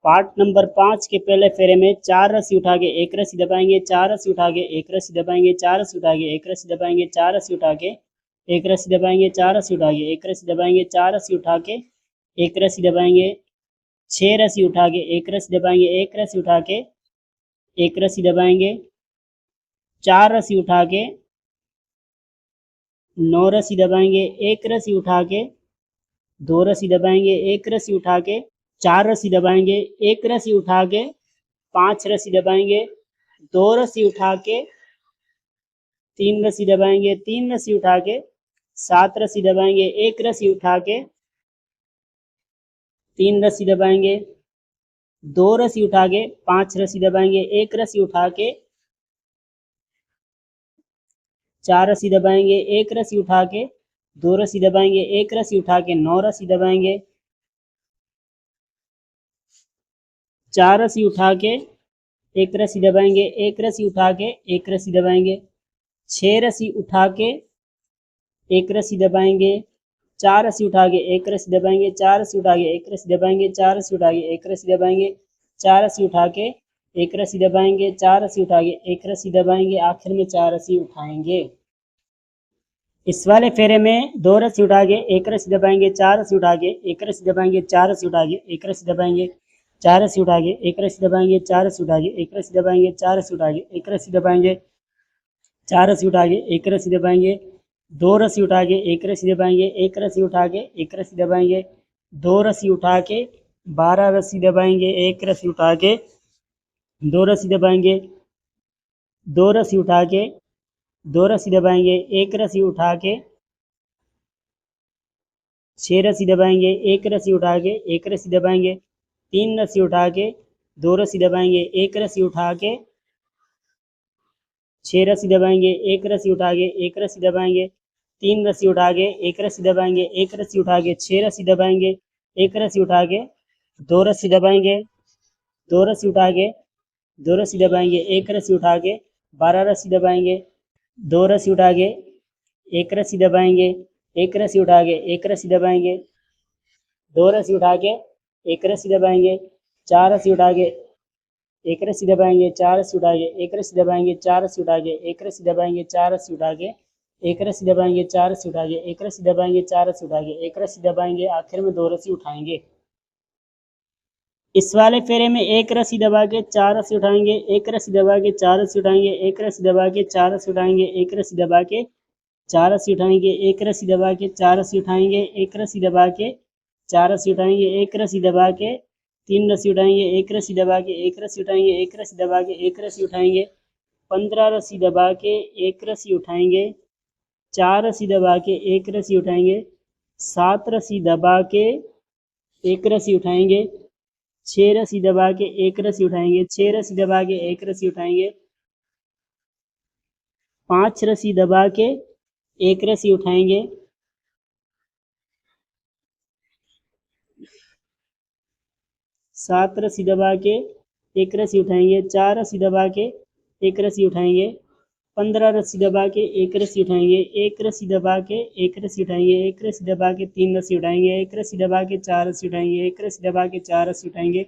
Part number 5 के पहले फेरे में 4 रस्सी उठा के 1 रस्सी दबाएंगे, 4 रस्सी उठा के 1 रस्सी दबाएंगे, 4 रस्सी उठा के 1 रस्सी दबाएंगे, 4 रस्सी उठा के 1 रस्सी दबाएंगे, 4 रस्सी उठा के 1 रस्सी दबाएंगे, 4 रस्सी उठा के 1 रस्सी दबाएंगे, 6 रस्सी उठा के 1 रस्सी दबाएंगे, 1 रस्सी उठा के 1 रस्सी दबाएंगे, 4 रस्सी उठा के 9 रस्सी दबाएंगे, 1 रस्सी उठा के 2 रस्सी दबाएंगे, 1 रस्सी उठा के 4 रस्सी दबाएंगे, 1 रस्सी उठा के 5 रस्सी दबाएंगे, 2 रस्सी उठा के 3 रस्सी दबाएंगे, 3 रस्सी उठा के 7 रस्सी दबाएंगे, 1 रस्सी उठा के 3 रस्सी दबाएंगे, 2 रस्सी उठा के 5 रस्सी दबाएंगे, 1 रस्सी उठा के 4 रस्सी दबाएंगे, 1 रस्सी उठा के 2 रस्सी दबाएंगे, 1 रस्सी उठा के 9 रस्सी दबाएंगे, 4 रस्सी उठा के 1 रस्सी दबाएंगे, 1 रस्सी उठा के 1 रस्सी दबाएंगे, 6 रस्सी उठा के 1 रस्सी दबाएंगे, 4 रस्सी उठा के 1 रस्सी दबाएंगे, 4 रस्सी उठा के 1 रस्सी दबाएंगे, 4 रस्सी उठा के 1 रस्सी दबाएंगे, 4 रस्सी उठा के 1 रस्सी दबाएंगे, 4 रस्सी उठा के 1 रस्सी दबाएंगे, आखिर में 4 रस्सी उठाएंगे। इस वाले फेरे में 2 रस्सी उठा के 1 रस्सी दबाएंगे, 4 रस्सी उठा के 1 रस्सी दबाएंगे, 4 रस्सी उठा के 1 रस्सी दबाएंगे, 4 रस्सी उठा के 1 रस्सी दबाएंगे, 4 रस्सी उठा के 1 रस्सी दबाएंगे, 4 रस्सी उठा के 1 रस्सी दबाएंगे, 4 रस्सी उठा के 1 रस्सी दबाएंगे, 2 रस्सी उठा के 1 रस्सी दबाएंगे, 1 रस्सी उठा के 1 रस्सी दबाएंगे, 2 रस्सी उठा के 12 रस्सी दबाएंगे, 1 रस्सी उठा के 2 रस्सी दबाएंगे, 2 रस्सी उठा के 2 रस्सी दबाएंगे, 1 रस्सी उठा के 6 रस्सी दबाएंगे, 1 रस्सी उठा के 1 रस्सी दबाएंगे, 3 रस्सी उठा के 2 रस्सी दबाएंगे, 1 रस्सी उठा के 6 रस्सी दबाएंगे, 1 रस्सी उठा के 1 रस्सी दबाएंगे, 3 रस्सी उठा के 1 रस्सी दबाएंगे, 1 रस्सी उठा के 6 रस्सी दबाएंगे, 1 रस्सी उठा के 2 रस्सी दबाएंगे, 2 रस्सी उठा के 2 रस्सी दबाएंगे, 1 रस्सी उठा के 12 रस्सी दबाएंगे, 2 रस्सी उठा के 1 रस्सी दबाएंगे, 1 रस्सी उठा के 1 रस्सी दबाएंगे, 2 रस्सी उठा के 1 रस्सी दबाएंगे, 4 रस्सी उठा के 1 रस्सी दबाएंगे, 4 रस्सी उठा के 1 रस्सी दबाएंगे, 4 रस्सी उठा के 1 रस्सी दबाएंगे, 4 रस्सी उठा के 1 रस्सी दबाएंगे, 4 रस्सी उठा के 1 रस्सी दबाएंगे, 4 रस्सी उठा के 1 रस्सी दबाएंगे, आखिर में 2 रस्सी उठाएंगे। इस वाले फेरे में 1 रस्सी दबा के 4 रस्सी उठाएंगे, 1 रस्सी दबा के 4 रस्सी उठाएंगे, 1 रस्सी दबा के 4 रस्सी उठाएंगे, 1 रस्सी दबा के 4 रस्सी उठाएंगे, 1 रस्सी दबा के 4 रस्सी उठाएंगे, 1 रस्सी दबा के 4 रस्सी उठाएंगे, 1 रस्सी दबा के 3 रस्सी उठाएंगे, 1 रस्सी दबा के 1 रस्सी उठाएंगे, 1 रस्सी दबा के 1 रस्सी उठाएंगे, 15 रस्सी दबा के 1 रस्सी उठाएंगे, 4 रस्सी दबा के 1 रस्सी उठाएंगे, 7 रस्सी दबा के 1 रस्सी उठाएंगे, 6 रस्सी दबा के 1 रस्सी उठाएंगे, 6 रस्सी दबा के 1 रस्सी उठाएंगे, 5 रस्सी दबा के 1 रस्सी उठाएंगे, 7 रस्सी दबा के 1 रस्सी उठाएंगे, 4 रस्सी दबा के 1 रस्सी उठाएंगे, 15 रस्सी दबा के 1 रस्सी उठाएंगे, 1 रस्सी दबा के 1 रस्सी उठाएंगे, 1 रस्सी दबा के 3 रस्सी उठाएंगे, 1 रस्सी दबा के 4 रस्सी उठाएंगे, 1 रस्सी दबा के 4 रस्सी उठाएंगे,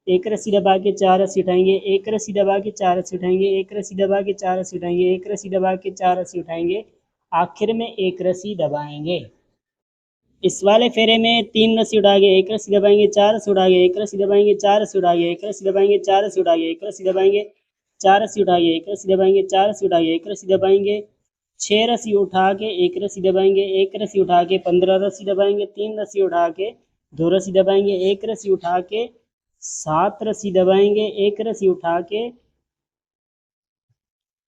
1 रस्सी दबा के 4 रस्सी उठाएंगे, 1 रस्सी दबा के 4 रस्सी उठाएंगे, 1 रस्सी दबा के 4 रस्सी उठाएंगे, 1 रस्सी दबा के 4 रस्सी उठाएंगे, आखिर में 1 रस्सी दबाएंगे। इस वाले फेरे में 3 रस्सी उठा के 1 रस्सी दबाएंगे, 4 रस्सी उठा के 1 रस्सी दबाएंगे, 4 रस्सी उठा के 1 रस्सी दबाएंगे, 4 रस्सी उठा के 1 रस्सी दबाएंगे, 4 रस्सी उठा के 1 रस्सी दबाएंगे, 4 रस्सी उठा के 1 रस्सी दबाएंगे, 6 रस्सी उठा के 1 रस्सी दबाएंगे, 1 रस्सी उठा के 15 रस्सी दबाएंगे, 3 रस्सी उठा के 2 रस्सी दबाएंगे, 1 रस्सी उठा के 7 रस्सी दबाएंगे, 1 रस्सी उठा के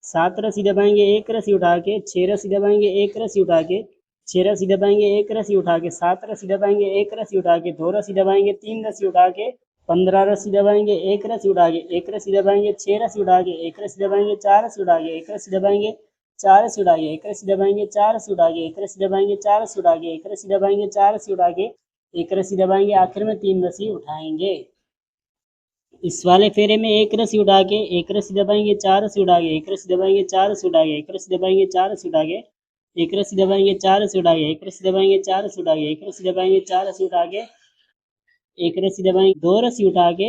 7 रस्सी दबाएंगे, 1 रस्सी उठा के 6 रस्सी दबाएंगे, 1 रस्सी उठा के 6 रस्सी दबाएंगे, 1 रस्सी उठा के 7 रस्सी दबाएंगे, 1 रस्सी उठा के 2 रस्सी दबाएंगे, 3 रस्सी उठा के 15 रस्सी दबाएंगे, 1 रस्सी उठा के 1 रस्सी दबाएंगे, 6 रस्सी उठा के 1 रस्सी दबाएंगे, 4 रस्सी उठा के 1 रस्सी दबाएंगे, 4 रस्सी उठा के 1 रस्सी दबाएंगे, 4 रस्सी उठा के 1 रस्सी दबाएंगे, 4 रस्सी उठा के 1 रस्सी दबाएंगे, 4 रस्सी उठा के 1 रस्सी दबाएंगे, आखिर में 3 रस्सी उठाएंगे। इस वाले फेरे में 1 रस्सी उठा के 1 रस्सी दबाएंगे, 4 रस्सी उठा के 1 रस्सी दबाएंगे, 4 रस्सी उठा के 1 रस्सी दबाएंगे, 4 रस्सी उठा के 1 रस्सी दबाएंगे, 4 रस्सी उठा के 1 रस्सी दबाएंगे, 4 रस्सी उठा के 1 रस्सी दबाएंगे, 4 रस्सी उठा के 1 रस्सी दबाएंगे, 2 रस्सी उठा के